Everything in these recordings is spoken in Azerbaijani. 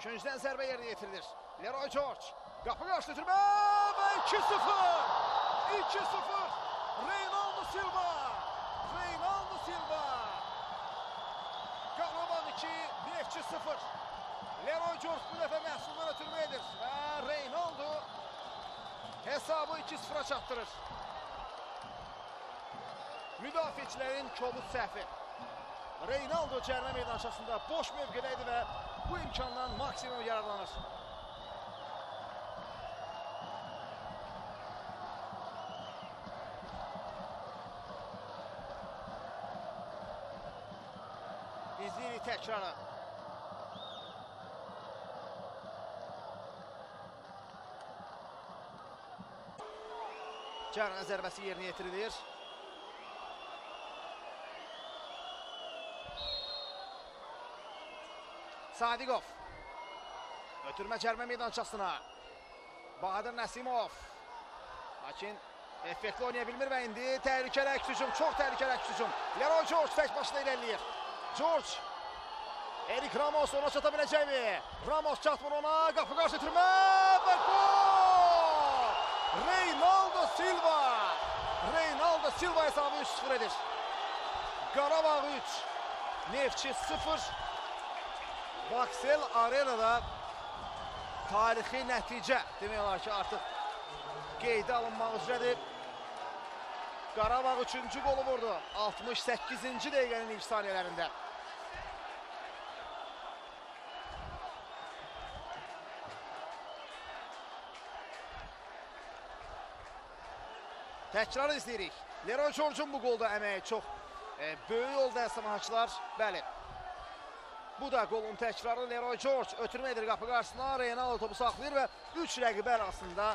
Küncdən zərbə yerinə yetirilir. Leroy George. Qapı qarşı itirmə və 2-0. 2-0. Reynaldo Silva. Reynaldo Silva. Qarabağ 2, Neftçi 0. Leroy George bu dəfə məhsuldan ötürmə edir. Və Reynaldo hesabı 2-0'a çatdırır. Müdafiəçilərin kobud səhvi. Reynaldo cərimə meydançasında boş mövqedə idi və bu imkandan maksimum yararlanır. İzləyirik təkrarı. Cərimə zərbəsi yerinə yetirilir. Sadiqov. Ötürmə cərimə meydançasına. Bahadır Nəsimov. Lakin effektli oynaya bilmir və indi təhlükəli əks hücum, çox təhlükəli əks hücum. Leroy George tək başına irəliyir. George. Erik Ramos ona çata biləcəkmi? Ramos çatmır ona, qapı qarşı itirmə və gol! Reynaldo Silva. Reynaldo Silva hesabı 3-0 edir. Qarabağ 3, Neftçi 0. Vaxel Arenada tarixi nəticə demək olar ki, artıq qeydə alınmaq üzrədir. Qarabağ 3-cü qolu vurdu 68-ci dəqiqənin ilk saniyələrində. Təkrarı izləyirik. Leroy George'un bu qolda əməyi çox böyük oldu əslamaçılar. Bəli. Bu da qolun təkrarı. Leroy George ötürmə edir qapı qarşısına. Reynaldo topu saxlayır və 3 rəqibə arasında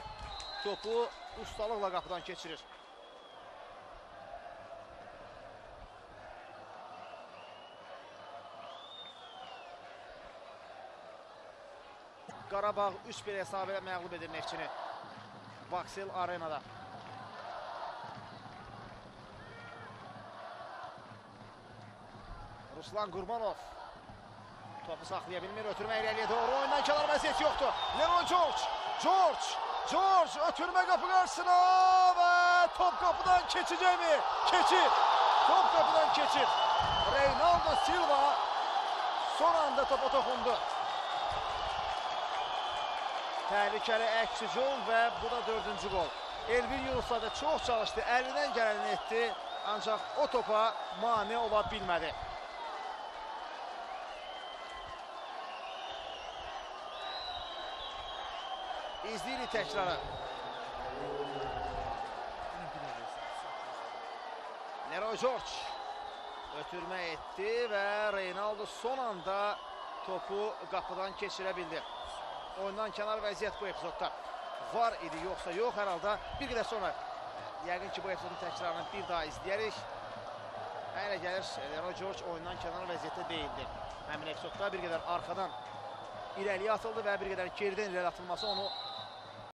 topu ustalıqla qapıdan keçirir. Qarabağ 3-1 hesabı ilə məğlub edir Neftçini. Vaxel Arenada. Ruslan Qurbanov. Topu saxlaya bilmir, ötürmə irəliyə doğru. Oyundan kənar vəziyyət yoxdur. Leroy George. George ötürmə qapı qarşısına və top qapıdan keçəcəkmi? Keçir. Top qapıdan keçir. Reynaldo Silva son anda topa toxundu. Təhlükəli əks hücum və bu da 4-cü gol. Elvin Yunusla da çox çalışdı, əlindən gələni etdi, ancaq o topa mane ola bilmədi. İzləyirik təkrarı. Leroy George ötürmə etdi və Reynaldo son anda topu qapıdan keçirə bildi. Oyundan kənar vəziyyət bu epizodda var idi, yoxsa yox hər halda. Bir qədər sonra yəqin ki bu epizodun təkrarını bir daha izləyərik. Elə gəlir Leroy George oyundan kənar vəziyyətdə deyildi. Həmin epizodda bir qədər arxadan irəliyə atıldı və bir qədər geridən irəli atılması onu